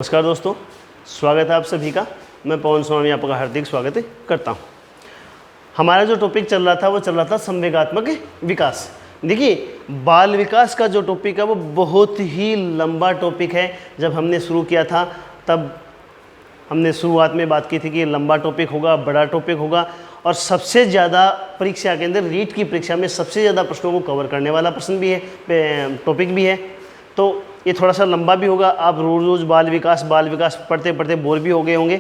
नमस्कार दोस्तों, स्वागत है आप सभी का। मैं पवन स्वामी आपका हार्दिक स्वागत करता हूं। हमारा जो टॉपिक चल रहा था वो चल रहा था संवेगात्मक विकास। देखिए, बाल विकास का जो टॉपिक है वो बहुत ही लंबा टॉपिक है। जब हमने शुरू किया था तब हमने शुरुआत में बात की थी कि लंबा टॉपिक होगा, बड़ा टॉपिक होगा और सबसे ज़्यादा परीक्षा के अंदर रीट की परीक्षा में सबसे ज़्यादा प्रश्नों को कवर करने वाला प्रश्न भी है, टॉपिक भी है। तो ये थोड़ा सा लंबा भी होगा। आप रोज़ रोज़ बाल विकास पढ़ते पढ़ते बोर भी हो गए होंगे।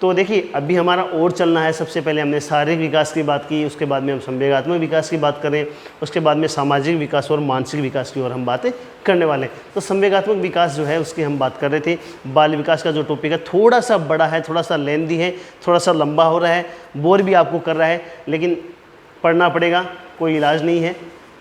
तो देखिए, अभी हमारा और चलना है। सबसे पहले हमने शारीरिक विकास की बात की, उसके बाद में हम संवेगात्मक विकास की बात करें, उसके बाद में सामाजिक विकास और मानसिक विकास की ओर हम बातें करने वाले हैं। तो संवेगात्मक विकास जो है उसकी हम बात कर रहे थे। बाल विकास का जो टॉपिक है थोड़ा सा बड़ा है, थोड़ा सा लेंदी है, थोड़ा सा लंबा हो रहा है, बोर भी आपको कर रहा है, लेकिन पढ़ना पड़ेगा, कोई इलाज नहीं है।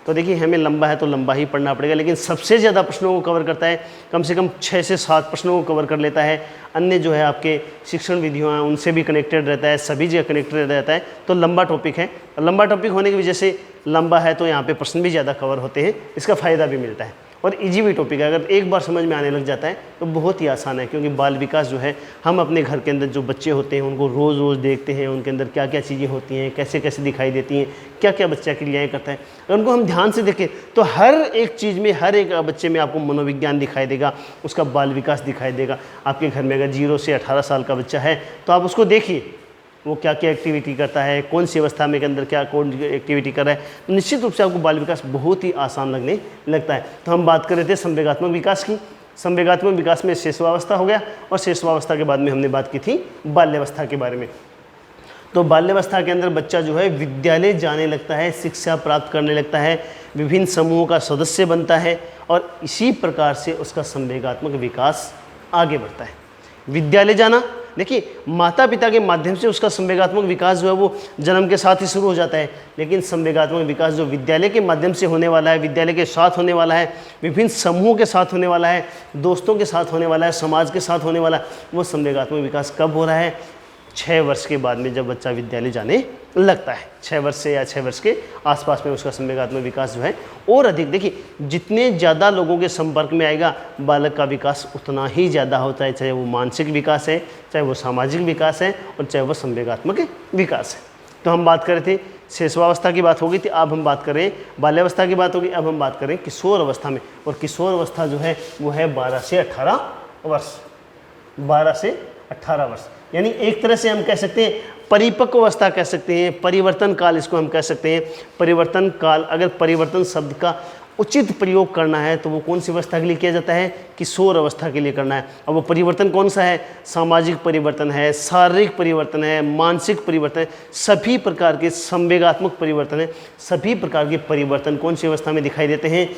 तो देखिए, हमें लंबा है तो लंबा ही पढ़ना पड़ेगा, लेकिन सबसे ज़्यादा प्रश्नों को कवर करता है। कम से कम 6 से 7 प्रश्नों को कवर कर लेता है। अन्य जो है आपके शिक्षण विधियों हैं उनसे भी कनेक्टेड रहता है, सभी जगह कनेक्टेड रहता है। तो लंबा टॉपिक है। लंबा टॉपिक होने की वजह से लंबा है तो यहाँ पे प्रश्न भी ज़्यादा कवर होते हैं, इसका फ़ायदा भी मिलता है। और इजी भी टॉपिक है, अगर एक बार समझ में आने लग जाता है तो बहुत ही आसान है। क्योंकि बाल विकास जो है, हम अपने घर के अंदर जो बच्चे होते हैं उनको रोज़ रोज़ देखते हैं, उनके अंदर क्या क्या चीज़ें होती हैं, कैसे कैसे दिखाई देती हैं, क्या क्या बच्चा क्रियाएँ करता है। अगर उनको हम ध्यान से देखें तो हर एक चीज़ में, हर एक बच्चे में आपको मनोविज्ञान दिखाई देगा, उसका बाल विकास दिखाई देगा। आपके घर में अगर 0 से 18 साल का बच्चा है तो आप उसको देखिए, वो क्या क्या एक्टिविटी करता है, कौन सी अवस्था में के अंदर क्या कौन एक्टिविटी कर रहा है। तो निश्चित रूप से आपको बाल विकास बहुत ही आसान लगने लगता है। तो हम बात कर रहे थे संवेगात्मक विकास की। संवेगात्मक विकास में शिशुअवस्था हो गया और शिशुअवस्था के बाद में हमने बात की थी बाल्यावस्था के बारे में। तो बाल्यावस्था के अंदर बच्चा जो है विद्यालय जाने लगता है, शिक्षा प्राप्त करने लगता है, विभिन्न समूहों का सदस्य बनता है और इसी प्रकार से उसका संवेगात्मक विकास आगे बढ़ता है। विद्यालय जाना, देखिए, माता पिता के माध्यम से उसका संवेगात्मक विकास जो है वो जन्म के साथ ही शुरू हो जाता है। लेकिन संवेगात्मक विकास जो विद्यालय के माध्यम से होने वाला है, विद्यालय के साथ होने वाला है, विभिन्न समूहों के साथ होने वाला है, दोस्तों के साथ होने वाला है, समाज के साथ होने वाला है, वो संवेगात्मक विकास कब हो रहा है? 6 वर्ष के बाद में, जब बच्चा विद्यालय जाने लगता है। 6 वर्ष से या 6 वर्ष के आसपास में उसका संवेगात्मक विकास जो है और अधिक, देखिए, जितने ज़्यादा लोगों के संपर्क में आएगा बालक का विकास उतना ही ज़्यादा होता है। चाहे वो मानसिक विकास है, चाहे वो सामाजिक विकास है और चाहे वो संवेगात्मक विकास है। तो हम बात कर रहे थे शिशुअवस्था की बात हो गई थी, अब हम बात करें बाल्यावस्था की बात होगी। अब हम बात करें किशोर अवस्था में, और किशोर अवस्था जो है वो है 12 से 18 वर्ष। 12 से 18 वर्ष यानी एक तरह से हम कह सकते हैं परिपक्व अवस्था कह सकते हैं, परिवर्तन काल इसको हम कह सकते हैं। परिवर्तन काल, अगर परिवर्तन शब्द का उचित प्रयोग करना है तो वो कौन सी अवस्था के लिए किया जाता है? किशोर अवस्था के लिए करना है। अब वो परिवर्तन कौन सा है? सामाजिक परिवर्तन है, शारीरिक परिवर्तन है, मानसिक परिवर्तन है, सभी प्रकार के संवेगात्मक परिवर्तन है। सभी प्रकार के परिवर्तन कौन सी अवस्था में दिखाई देते हैं?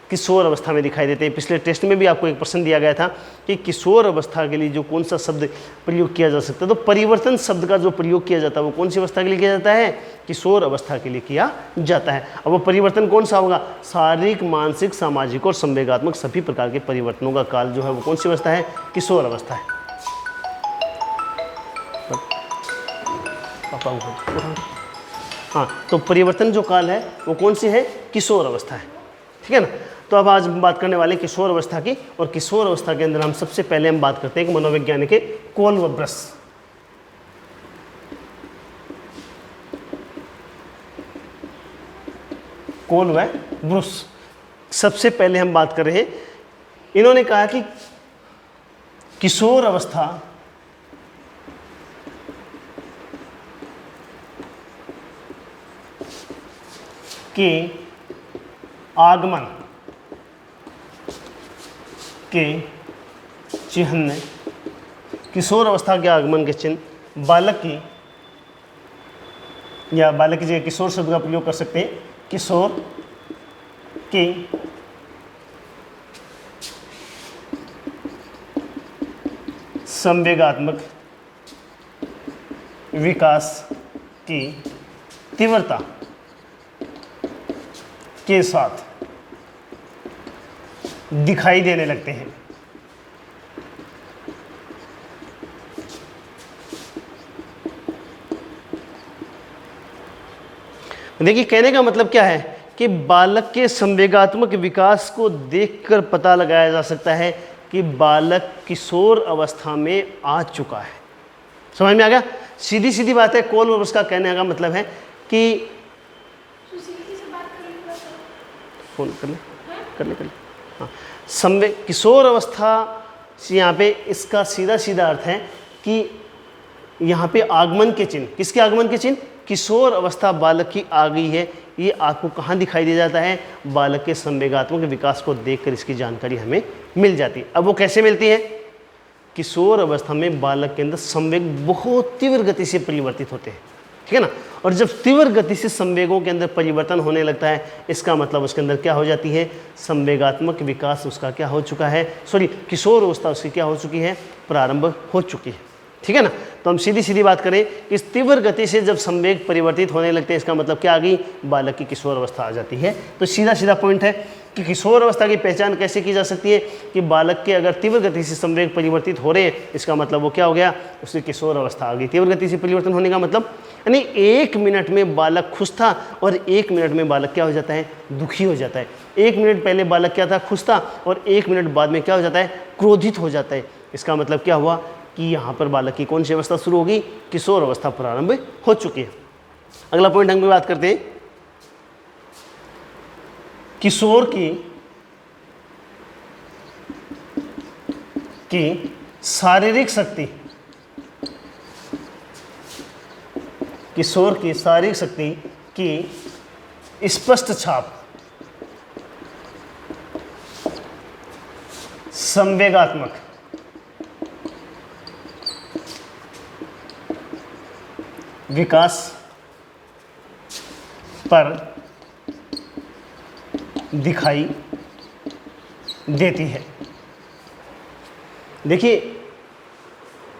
किशोर अवस्था में दिखाई देते हैं। पिछले टेस्ट में भी आपको एक प्रश्न दिया गया था कि किशोर अवस्था के लिए जो कौन सा शब्द प्रयोग किया जा सकता है, तो परिवर्तन शब्द का जो प्रयोग किया जाता है वो कौन सी अवस्था के लिए किया जाता है? किशोर अवस्था के लिए किया जाता है। अब वो परिवर्तन कौन सा होगा? शारीरिक, मानसिक, सामाजिक और संवेगात्मक सभी प्रकार के परिवर्तनों का काल जो है वो कौन सी अवस्था है? किशोर अवस्था है। हाँ, तो परिवर्तन जो काल है वो कौन सी है? किशोर अवस्था है। ठीक है ना। तो अब आज हम बात करने वाले किशोर अवस्था की, और किशोर अवस्था के अंदर हम सबसे पहले हम बात करते हैं कि मनोवैज्ञानिक है कोलबर्स। कोलबर्स सबसे पहले हम बात कर रहे हैं। इन्होंने कहा कि किशोर अवस्था के आगमन के चिन्ह, किशोर अवस्था के आगमन के चिन्ह बालक की, या बालक की जगह किशोर शब्द का प्रयोग कर सकते हैं, किशोर की संवेगात्मक विकास की तीव्रता के साथ दिखाई देने लगते हैं। देखिए, कहने का मतलब क्या है कि बालक के संवेगात्मक विकास को देखकर पता लगाया जा सकता है कि बालक किशोर अवस्था में आ चुका है। समझ में आ गया? सीधी सीधी बात है। कोल और उसका कहने का मतलब है कि फोन कर ले हाँ, संवेग किशोर अवस्था से यहाँ पे इसका सीधा सीधा अर्थ है कि यहाँ पे आगमन के चिन्ह, किसके आगमन के चिन्ह? किशोर अवस्था बालक की आ गई है। ये आपको कहाँ दिखाई दे जाता है? बालक के संवेगात्मक विकास को देखकर इसकी जानकारी हमें मिल जाती है। अब वो कैसे मिलती है? किशोर अवस्था में बालक के अंदर संवेग बहुत तीव्र गति से परिवर्तित होते हैं, ठीक है ना। और जब तीव्र गति से संवेगों के अंदर परिवर्तन होने लगता है, इसका मतलब उसके अंदर क्या हो जाती है? संवेगात्मक विकास उसका क्या हो चुका है? किशोर अवस्था उसकी क्या हो चुकी है? प्रारंभ हो चुकी है, ठीक है ना। तो हम सीधी सीधी बात करें, इस तीव्र गति से जब संवेग परिवर्तित होने लगते हैं, इसका मतलब क्या आ गई? बालक की किशोर अवस्था आ जाती है। तो सीधा सीधा पॉइंट है कि किशोर अवस्था की पहचान कैसे की जा सकती है? कि बालक के अगर तीव्र गति से संवेग परिवर्तित हो रहे हैं, इसका मतलब वो क्या हो गया? उसकी किशोर अवस्था आ गई। तीव्र गति से परिवर्तन होने का मतलब यानी 1 मिनट में बालक खुश था और 1 मिनट में बालक क्या हो जाता है? दुखी हो जाता है। 1 मिनट पहले बालक क्या था? खुश था, और 1 मिनट बाद में क्या हो जाता है? क्रोधित हो जाता है। इसका मतलब क्या हुआ कि यहाँ पर बालक की कौन सी अवस्था शुरू होगी? किशोर अवस्था प्रारंभ हो चुकी है। अगला पॉइंट हम बात करते हैं किशोर की शारीरिक शक्ति। किशोर की शारीरिक शक्ति की स्पष्ट छाप संवेगात्मक विकास पर दिखाई देती है। देखिए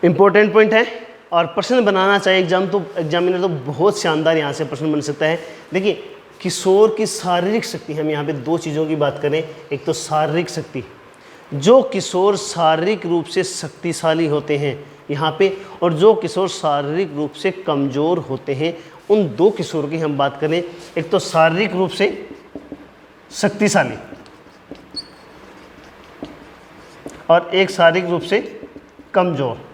इंपॉर्टेंट पॉइंट है और प्रश्न बनाना चाहिए एग्जामिनर तो बहुत शानदार यहाँ से प्रश्न बन सकता है। देखिए किशोर की शारीरिक शक्ति, हम यहाँ पे 2 चीज़ों की बात करें। एक तो शारीरिक शक्ति, जो किशोर शारीरिक रूप से शक्तिशाली होते हैं यहाँ पे, और जो किशोर शारीरिक रूप से कमज़ोर होते हैं, उन 2 किशोर की हम बात करें। एक तो शारीरिक रूप से शक्तिशाली और एक शारीरिक रूप से कमज़ोर।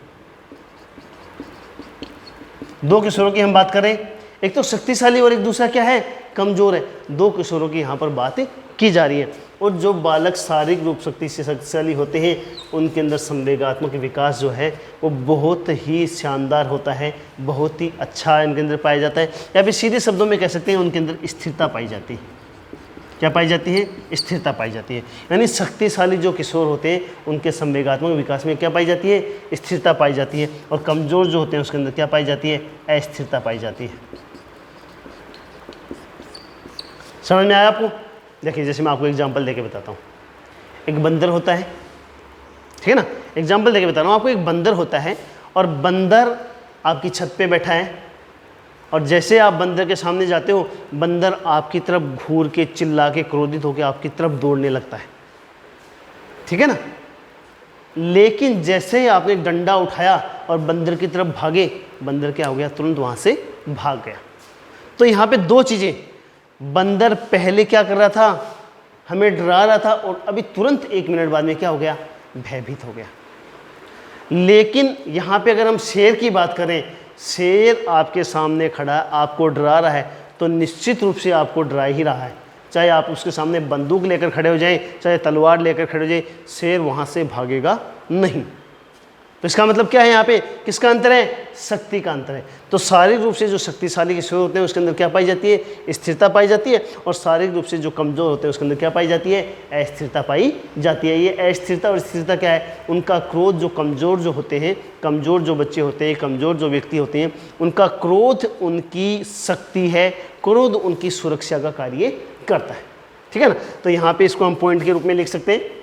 2 किशोरों की हम बात करें, एक तो शक्तिशाली और एक दूसरा क्या है? कमज़ोर है। 2 किशोरों की यहाँ पर बात की जा रही है। और जो बालक शारीरिक रूप शक्ति से शक्तिशाली होते हैं, उनके अंदर संवेगात्मक विकास जो है वो बहुत ही शानदार होता है, बहुत ही अच्छा इनके अंदर पाया जाता है। या फिर सीधे शब्दों में कह सकते हैं उनके अंदर स्थिरता पाई जाती है। क्या पाई जाती है? स्थिरता पाई जाती है। यानी शक्तिशाली जो किशोर होते हैं उनके संवेगात्मक विकास में क्या पाई जाती है? स्थिरता पाई जाती है। और कमज़ोर जो होते हैं उसके अंदर क्या पाई जाती है? अस्थिरता पाई जाती है। समझ में आया आपको? देखिए जैसे मैं आपको एग्जांपल देके बताता हूँ। एक बंदर होता है, ठीक है ना। एग्जांपल देके बता रहा हूँ आपको। एक बंदर होता है और बंदर आपकी छत पे बैठा है, और जैसे आप बंदर के सामने जाते हो, बंदर आपकी तरफ घूर के चिल्ला के क्रोधित होकर आपकी तरफ दौड़ने लगता है, ठीक है ना। लेकिन जैसे ही आपने डंडा उठाया और बंदर की तरफ भागे, बंदर क्या हो गया? तुरंत वहाँ से भाग गया। तो यहाँ पे 2 चीज़ें, बंदर पहले क्या कर रहा था? हमें डरा रहा था, और अभी तुरंत 1 मिनट बाद में क्या हो गया? भयभीत हो गया। लेकिन यहाँ पे अगर हम शेर की बात करें, शेर आपके सामने खड़ा, आपको डरा रहा है, तो निश्चित रूप से आपको डरा ही रहा है। चाहे आप उसके सामने बंदूक लेकर खड़े हो जाएं, चाहे तलवार लेकर खड़े हो जाएं, शेर वहाँ से भागेगा नहीं। तो इसका मतलब क्या है? यहाँ पे किसका अंतर है? शक्ति का अंतर है। तो शारीरिक रूप से जो शक्तिशाली किशोर होते हैं उसके अंदर क्या पाई जाती है? स्थिरता पाई जाती है। और शारीरिक रूप से जो कमज़ोर होते हैं उसके अंदर क्या पाई जाती है? अस्थिरता पाई जाती है। ये अस्थिरता और स्थिरता क्या है? उनका क्रोध, जो कमज़ोर जो होते हैं, कमज़ोर जो बच्चे होते हैं, कमज़ोर जो व्यक्ति होते हैं, उनका क्रोध उनकी शक्ति है, क्रोध उनकी सुरक्षा का कार्य करता है, ठीक है ना। तो यहाँ पे इसको हम पॉइंट के रूप में लिख सकते हैं।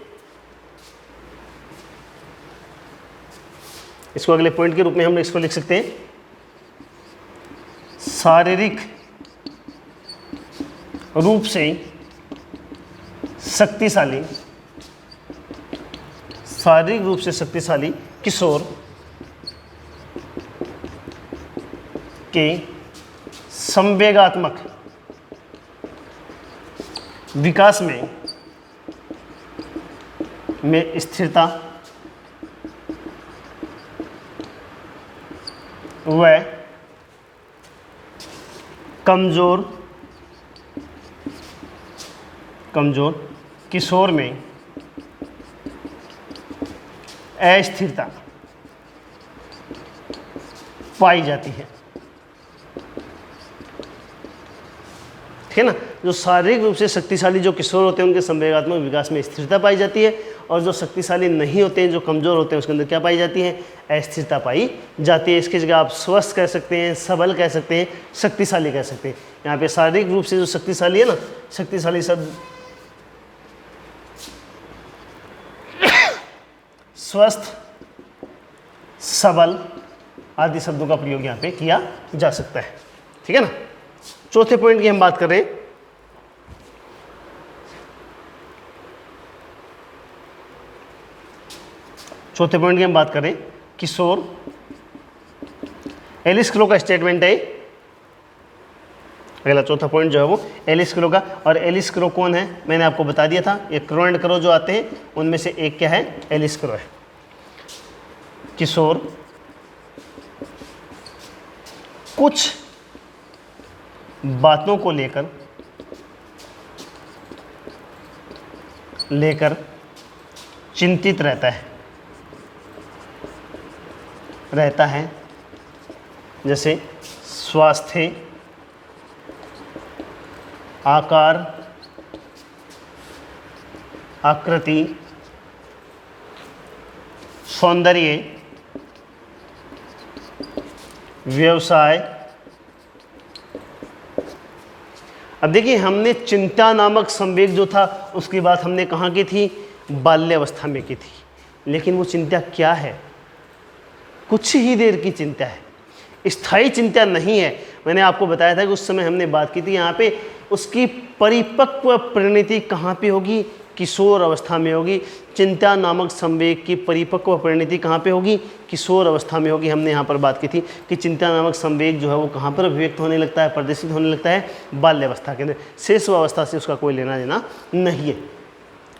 इसको अगले पॉइंट के रूप में हम इसको लिख सकते हैं, शारीरिक रूप से शक्तिशाली, शारीरिक रूप से शक्तिशाली किशोर के संवेगात्मक विकास में में स्थिरता व कमजोर किशोर में अस्थिरता पाई जाती है। ठीक है ना। जो शारीरिक रूप से शक्तिशाली जो किशोर होते हैं उनके संवेगात्मक विकास में स्थिरता पाई जाती है, और जो शक्तिशाली नहीं होते हैं, जो कमजोर होते हैं, उसके अंदर क्या पाई जाती है? अस्थिरता पाई जाती है। इसकी जगह आप स्वस्थ कह सकते हैं, सबल कह सकते हैं, शक्तिशाली कह सकते हैं। यहाँ पे शारीरिक रूप से जो शक्तिशाली है ना, शक्तिशाली शब्द स्वस्थ, सबल आदि शब्दों का प्रयोग यहाँ पे किया जा सकता है। ठीक है ना। चौथे पॉइंट की हम बात कर रहे हैं। चौथे पॉइंट की हम बात करें किशोर, एलिस क्रो का स्टेटमेंट है अगला। चौथा पॉइंट जो है वो एलिस क्रो का, और एलिस क्रो कौन है मैंने आपको बता दिया था। ये क्रो एंड क्रो जो आते हैं उनमें से एक क्या है? एलिस क्रो है। किशोर कुछ बातों को लेकर चिंतित रहता है, जैसे स्वास्थ्य, आकार, आकृति, सौंदर्य, व्यवसाय। अब देखिए, हमने चिंता नामक संवेग जो था उसकी बात हमने कहाँ की थी? बाल्यावस्था में की थी। लेकिन वो चिंता क्या है? कुछ ही देर की चिंता है, स्थायी चिंता नहीं है। मैंने आपको बताया था कि उस समय हमने बात की थी, यहाँ पे उसकी परिपक्व परिणति कहाँ पे होगी? किशोर अवस्था में होगी। चिंता नामक संवेग की परिपक्व परिणति कहाँ पे होगी? किशोर अवस्था में होगी। हमने यहाँ पर बात की थी कि चिंता नामक संवेग जो है वो कहाँ पर अभिव्यक्त होने लगता है, प्रदर्शित होने लगता है? बाल्यावस्था के अंदर। शेष अवस्था से उसका कोई लेना देना नहीं है।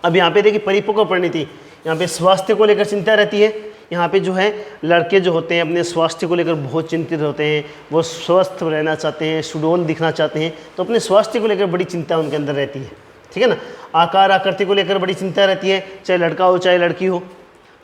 अब यहाँ पे देखिए परिपक्व परिणति, यहाँ पे स्वास्थ्य को लेकर चिंता रहती है। यहाँ पे जो है लड़के जो होते हैं अपने स्वास्थ्य को लेकर बहुत चिंतित होते हैं, वो स्वस्थ रहना चाहते हैं, सुडौल दिखना चाहते हैं, तो अपने स्वास्थ्य को लेकर बड़ी चिंता उनके अंदर रहती है। ठीक है ना। आकार आकृति को लेकर बड़ी चिंता रहती है, चाहे लड़का हो चाहे लड़की हो।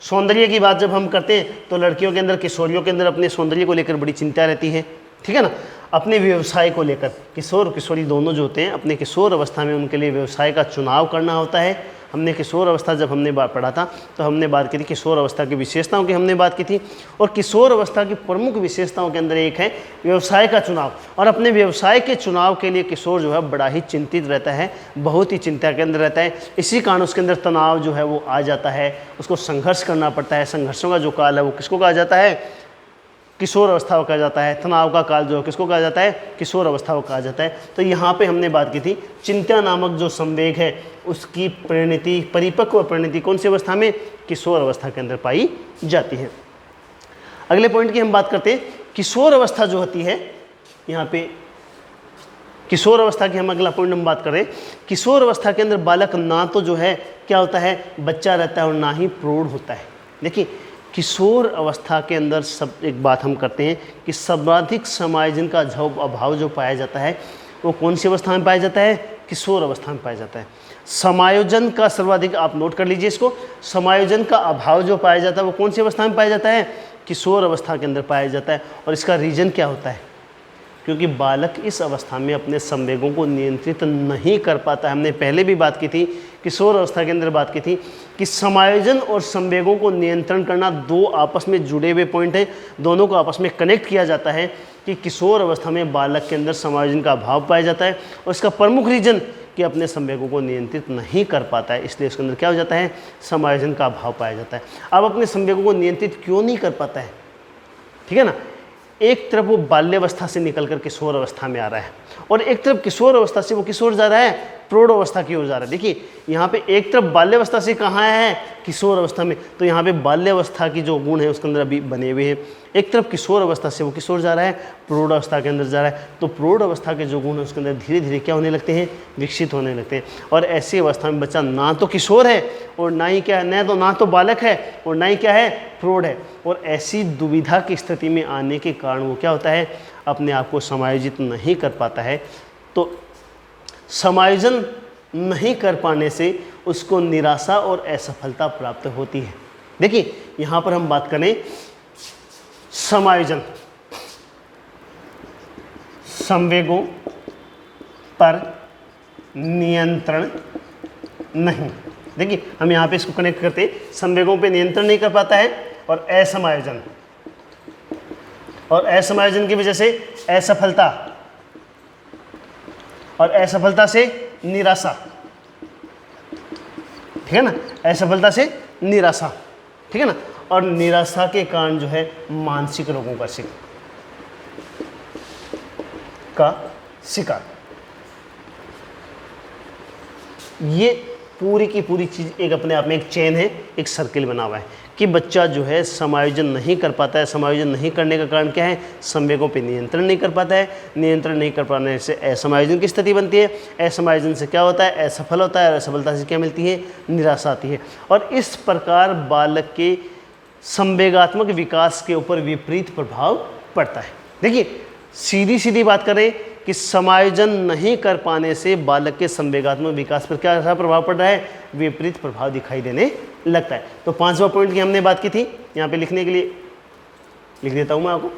सौंदर्य की बात जब हम करते हैं तो लड़कियों के अंदर, किशोरियों के अंदर अपने सौंदर्य को लेकर बड़ी चिंता रहती है। ठीक है ना। अपने व्यवसाय को लेकर, किशोर और किशोरी दोनों जो होते हैं अपने किशोर अवस्था में उनके लिए व्यवसाय का चुनाव करना होता है। हमने किशोर अवस्था जब हमने पढ़ा था तो हमने बात की थी किशोर अवस्था की विशेषताओं की हमने बात की थी, और किशोर अवस्था की प्रमुख विशेषताओं के अंदर एक है व्यवसाय का चुनाव। और अपने व्यवसाय के चुनाव के लिए किशोर जो है बड़ा ही चिंतित रहता है, बहुत ही चिंता के अंदर रहता है। इसी कारण उसके अंदर तनाव जो है वो आ जाता है, उसको संघर्ष करना पड़ता है। संघर्षों का जो काल है वो किसको कहा जाता है? किशोर अवस्था को कहा जाता है। तनाव का काल जो है किसको कहा जाता है? किशोर अवस्था को कहा जाता है। तो यहाँ पे हमने बात की थी चिंता नामक जो संवेग है उसकी परिणति, परिपक्व परिणति कौन सी अवस्था में? किशोर अवस्था के अंदर पाई जाती है। अगले पॉइंट की हम बात करते हैं। किशोर अवस्था जो होती है, यहाँ पे किशोर अवस्था की हम अगला पॉइंट हम बात करें। किशोर अवस्था के अंदर बालक ना तो जो है क्या होता है? बच्चा रहता है, और ना ही प्रौढ़ होता है। देखिए, किशोर अवस्था के अंदर सब एक बात हम करते हैं कि सर्वाधिक समायोजन का अभाव जो पाया जाता है वो कौन सी अवस्था में पाया जाता है? किशोर अवस्था में पाया जाता है। समायोजन का सर्वाधिक, आप नोट कर लीजिए इसको, समायोजन का अभाव जो पाया जाता है वो कौन सी अवस्था में पाया जाता है? किशोर अवस्था के अंदर पाया जाता है। और इसका रीजन क्या होता है? क्योंकि बालक इस अवस्था में अपने संवेगों को नियंत्रित नहीं कर पाता है। हमने पहले भी बात की थी, किशोर अवस्था के अंदर बात की थी कि समायोजन और संवेगों को नियंत्रण करना दो आपस में जुड़े हुए पॉइंट हैं, दोनों को आपस में कनेक्ट किया जाता है कि किशोर अवस्था में बालक के अंदर समायोजन का अभाव पाया जाता है, और इसका प्रमुख रीजन कि अपने संवेगों को नियंत्रित नहीं कर पाता है, इसलिए उसके अंदर क्या हो जाता है? समायोजन का अभाव पाया जाता है। अब अपने संवेगों को नियंत्रित क्यों नहीं कर पाता है? ठीक है ना। एक तरफ वो बाल्यावस्था से निकल कर किशोर अवस्था में आ रहा है, और एक तरफ किशोर अवस्था से वो किशोर जा रहा है प्रौढ़ अवस्था की ओर जा रहा है। देखिए यहाँ पे एक तरफ बाल्यावस्था से कहाँ है, किशोर अवस्था में, तो यहाँ पे बाल्यावस्था की जो गुण है उसके अंदर अभी बने हुए हैं। एक तरफ किशोर अवस्था से वो किशोर जा रहा है, प्रौढ़ अवस्था के अंदर जा रहा है, तो प्रौढ़ अवस्था के जो गुण है उसके अंदर धीरे धीरे क्या होने लगते हैं, विकसित होने लगते हैं। और ऐसी अवस्था में बच्चा ना तो किशोर है और ना ही क्या है, ना तो बालक है और ना ही क्या है, प्रौढ़ है। और ऐसी दुविधा की स्थिति में आने के कारण वो क्या होता है, अपने आप को समायोजित नहीं कर पाता है। तो समायोजन नहीं कर पाने से उसको निराशा और असफलता प्राप्त होती है। देखिए यहाँ पर हम बात करें समायोजन, संवेगों पर नियंत्रण नहीं। देखिए हम यहाँ पे इसको कनेक्ट करते हैं, संवेगों पे नियंत्रण नहीं कर पाता है और असमायोजन, और असमायोजन की वजह से असफलता, और असफलता से निराशा, ठीक है ना, असफलता से निराशा, ठीक है ना, और निराशा के कारण जो है मानसिक रोगों का शिकार। ये पूरी की पूरी चीज़ एक अपने आप में एक चेन है, एक सर्किल बना हुआ है कि बच्चा जो है समायोजन नहीं कर पाता है। समायोजन नहीं करने का कारण क्या है, संवेगों पे नियंत्रण नहीं कर पाता है। नियंत्रण नहीं कर पाने से असमायोजन की स्थिति बनती है। असमायोजन से क्या होता है, असफल होता है, और असफलता से क्या मिलती है, निराशा आती है। और इस प्रकार बालक के संवेगात्मक विकास के ऊपर विपरीत प्रभाव पड़ता है। देखिए सीधी सीधी बात करें कि समायोजन नहीं कर पाने से बालक के संवेगात्मक विकास पर क्या ऐसा प्रभाव पड़ रहा है, विपरीत प्रभाव दिखाई देने लगता है। तो 5वां पॉइंट की हमने बात की थी, यहाँ पे लिखने के लिए लिख देता हूँ मैं आपको।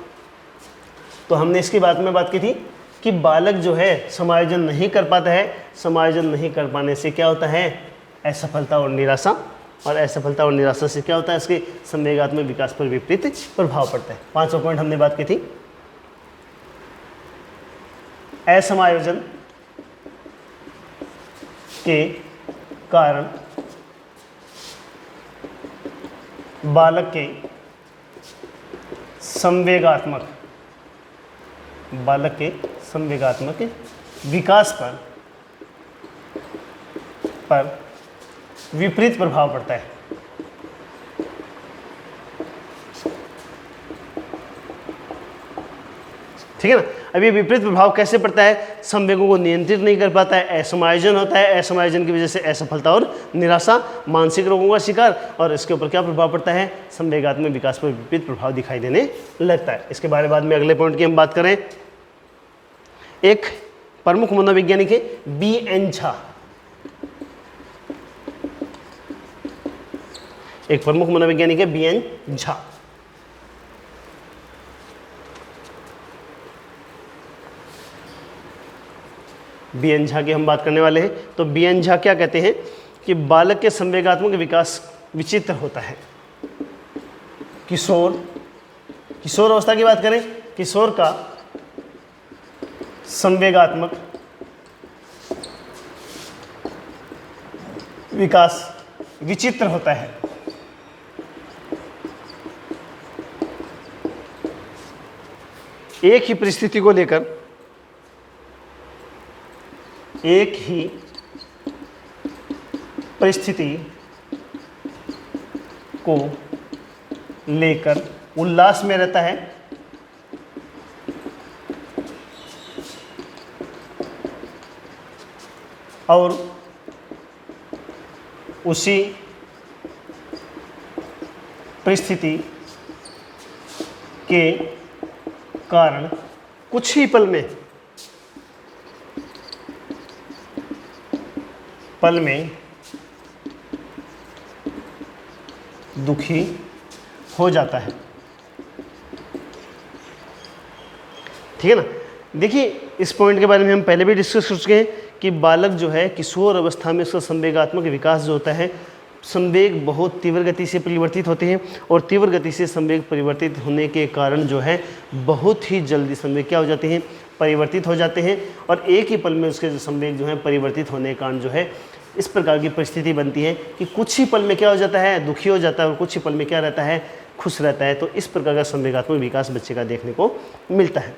तो हमने इसके बाद में बात की थी कि बालक जो है समायोजन नहीं कर पाता है। समायोजन नहीं कर पाने से क्या होता है, असफलता और निराशा, और असफलता और निराशा से क्या होता है, इसके संवेगात्मक विकास पर विपरीत प्रभाव पड़ता है। 5वां पॉइंट हमने बात की थी, असमायोजन के कारण बालक के संवेगात्मक विकास पर विपरीत प्रभाव पड़ता है। ठीक है ना। अब ये विपरीत प्रभाव कैसे पड़ता है, संवेगों को नियंत्रित नहीं कर पाता है, असमायोजन होता है, असमायोजन की वजह से असफलता और निराशा, मानसिक रोगों का शिकार, और इसके ऊपर क्या प्रभाव पड़ता है, संवेगात्मक विकास पर विपरीत प्रभाव दिखाई देने लगता है। इसके बारे बाद में अगले पॉइंट की हम बात करें, एक प्रमुख मनोवैज्ञानिक है B.N. झा। एक प्रमुख मनोवैज्ञानिक है B.N. झा। B.N. झा की हम बात करने वाले हैं। तो B.N. झा क्या कहते हैं कि बालक के संवेगात्मक विकास विचित्र होता है। किशोर अवस्था की बात करें, किशोर का संवेगात्मक विकास विचित्र होता है। एक ही परिस्थिति को लेकर, एक ही परिस्थिति को लेकर उल्लास में रहता है, और उसी परिस्थिति के कारण कुछ ही पल में दुखी हो जाता है। ठीक है ना। देखिए इस पॉइंट के बारे में हम पहले भी डिस्कस कर चुके हैं कि बालक जो है किशोर अवस्था में उसका संवेगात्मक विकास जो होता है, संवेग बहुत तीव्र गति से परिवर्तित होते हैं, और तीव्र गति से संवेग परिवर्तित होने के कारण जो है बहुत ही जल्दी संवेग क्या हो जाते हैं, परिवर्तित हो जाते हैं, और एक ही पल में उसके जो संवेग जो है परिवर्तित होने के कारण जो है इस प्रकार की परिस्थिति बनती है कि कुछ ही पल में क्या हो जाता है, दुखी हो जाता है, और कुछ ही पल में क्या रहता है, खुश रहता है। तो इस प्रकार का संवेगात्मक विकास बच्चे का देखने को मिलता है।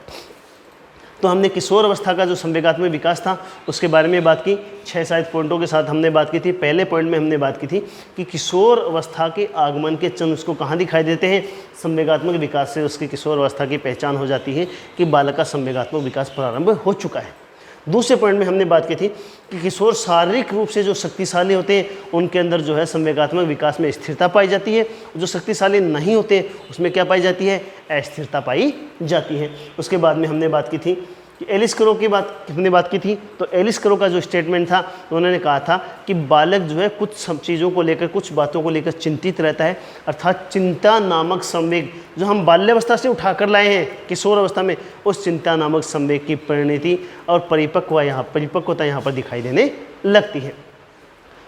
तो हमने किशोर अवस्था का जो संवेगात्मक विकास था उसके बारे में बात की, 6 शायद पॉइंटों के साथ हमने बात की थी। पहले पॉइंट में हमने बात की थी कि किशोर अवस्था के आगमन के चिन्ह उसको कहाँ दिखाई देते हैं, संवेगात्मक विकास से उसकी किशोर अवस्था की पहचान हो जाती है कि बालक का संवेगात्मक विकास प्रारंभ हो चुका है। दूसरे पॉइंट में हमने बात की थी कि किशोर शारीरिक रूप से जो शक्तिशाली होते हैं उनके अंदर जो है संवेगात्मक विकास में स्थिरता पाई जाती है, जो शक्तिशाली नहीं होते उसमें क्या पाई जाती है, अस्थिरता पाई जाती है। उसके बाद में हमने बात की थी कि एलिस करो की बात हमने बात की थी। तो एलिस करो का जो स्टेटमेंट था तो उन्होंने कहा था कि बालक जो है कुछ सब चीज़ों को लेकर, कुछ बातों को लेकर चिंतित रहता है, अर्थात चिंता नामक संवेग जो हम बाल्यावस्था से उठाकर लाए हैं किशोर अवस्था में, उस चिंता नामक संवेग की परिणति और परिपक्वता यहाँ पर दिखाई देने लगती है।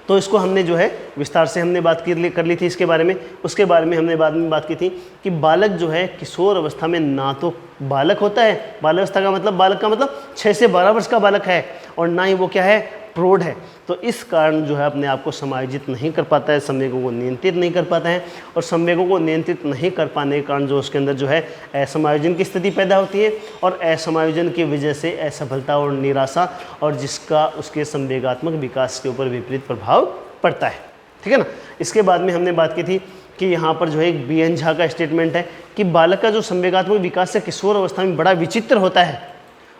तो इसको हमने जो है विस्तार से हमने बात कर ली थी इसके बारे में। उसके बारे में हमने बाद में बात की थी कि बालक जो है किशोर अवस्था में ना तो बालक होता है, बाल्यावस्था का मतलब बालक का मतलब 6 से 12 वर्ष का बालक है, और ना ही वो क्या है, प्रौढ़ है। तो इस कारण जो है अपने आप को समायोजित नहीं कर पाता है, संवेगों को नियंत्रित नहीं कर पाता है, और संवेगों को नियंत्रित नहीं कर पाने के कारण जो उसके अंदर जो है असमायोजन की स्थिति पैदा होती है, और असमायोजन की वजह से असफलता और निराशा, और जिसका उसके संवेगात्मक विकास के ऊपर विपरीत प्रभाव पड़ता है। ठीक है ना। इसके बाद में हमने बात की थी कि यहाँ पर जो है एक बी.एन. झा का स्टेटमेंट है कि बालक का जो संवेगात्मक विकास है किशोर अवस्था में बड़ा विचित्र होता है,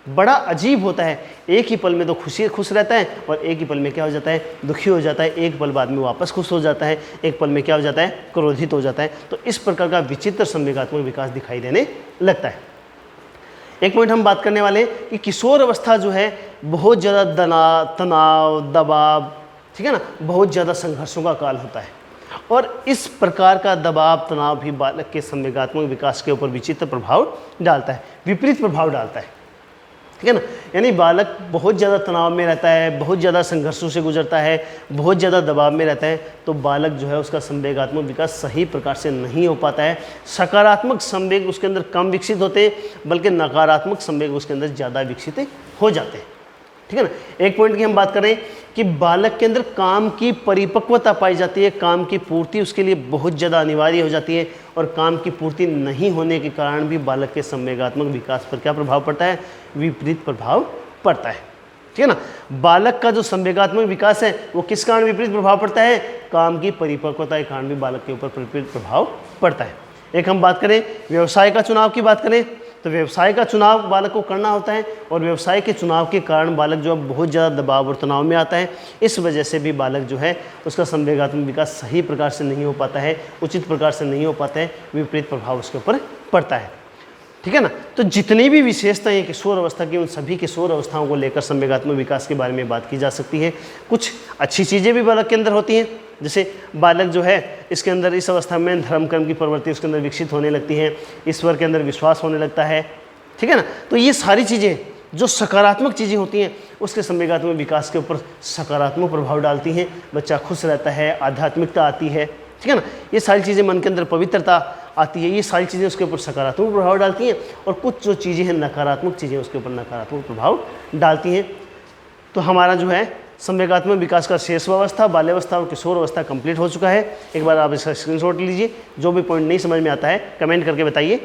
बड़ा अजीब होता है। एक ही पल में तो खुश रहता है और एक ही पल में क्या हो जाता है, दुखी हो जाता है। एक पल बाद में वापस खुश हो जाता है, एक पल में क्या हो जाता है, क्रोधित हो जाता है। तो इस प्रकार का विचित्र संवेगात्मक विकास दिखाई देने लगता है। एक पॉइंट हम बात करने वाले हैं कि किशोर अवस्था जो है बहुत ज़्यादा तनाव, दबाव, ठीक है ना, बहुत ज़्यादा संघर्षों का काल होता है, और इस प्रकार का दबाव तनाव भी बालक के संवेगात्मक विकास के ऊपर विचित्र प्रभाव डालता है, विपरीत प्रभाव डालता है। ठीक है ना। यानी बालक बहुत ज़्यादा तनाव में रहता है, बहुत ज़्यादा संघर्षों से गुजरता है, बहुत ज़्यादा दबाव में रहता है, तो बालक जो है उसका संवेगात्मक विकास सही प्रकार से नहीं हो पाता है। सकारात्मक संवेग उसके अंदर कम विकसित होते हैं, बल्कि नकारात्मक संवेग उसके अंदर ज़्यादा विकसित हो जाते हैं। ठीक है ना। एक पॉइंट की हम बात करें कि बालक के अंदर काम की परिपक्वता पाई जाती है, काम की पूर्ति उसके लिए बहुत ज़्यादा अनिवार्य हो जाती है, और काम की पूर्ति नहीं होने के कारण भी बालक के संवेगात्मक विकास पर क्या प्रभाव पड़ता है, विपरीत प्रभाव पड़ता है। ठीक है ना। बालक का जो संवेगात्मक विकास है वो किस कारण विपरीत प्रभाव पड़ता है, काम की परिपक्वता के कारण भी बालक के ऊपर विपरीत प्रभाव पड़ता है। एक हम बात करें व्यवसाय का चुनाव की बात करें, तो व्यवसाय का चुनाव बालक को करना होता है, और व्यवसाय के चुनाव के कारण बालक जो है बहुत ज़्यादा दबाव और तनाव में आता है। इस वजह से भी बालक जो है उसका संवेगात्मक विकास सही प्रकार से नहीं हो पाता है, उचित प्रकार से नहीं हो पाता है, विपरीत प्रभाव उसके ऊपर पड़ता है। ठीक है ना। तो जितनी भी विशेषताएं किशोर अवस्था की, उन सभी किशोर अवस्थाओं को लेकर संवेगात्मक विकास के बारे में बात की जा सकती है। कुछ अच्छी चीज़ें भी बालक के अंदर होती हैं, जैसे बालक जो है इसके अंदर इस अवस्था में धर्म कर्म की प्रवृत्ति उसके अंदर विकसित होने लगती है, ईश्वर के अंदर विश्वास होने लगता है। ठीक है ना। तो ये सारी चीज़ें जो सकारात्मक चीज़ें होती हैं उसके संवेगात्मक विकास के ऊपर सकारात्मक प्रभाव डालती हैं। बच्चा खुश रहता है, आध्यात्मिकता आती है। ठीक है ना। ये सारी चीज़ें, मन के अंदर पवित्रता आती है, ये सारी चीज़ें उसके ऊपर सकारात्मक प्रभाव डालती हैं, और कुछ जो चीज़ें हैं नकारात्मक चीज़ें उसके ऊपर नकारात्मक प्रभाव डालती हैं। तो हमारा जो है संवेगात्मक विकास का शेष अवस्था, बाल्यावस्था और किशोर अवस्था कंप्लीट हो चुका है। एक बार आप इसका स्क्रीनशॉट लीजिए। जो भी पॉइंट नहीं समझ में आता है कमेंट करके बताइए।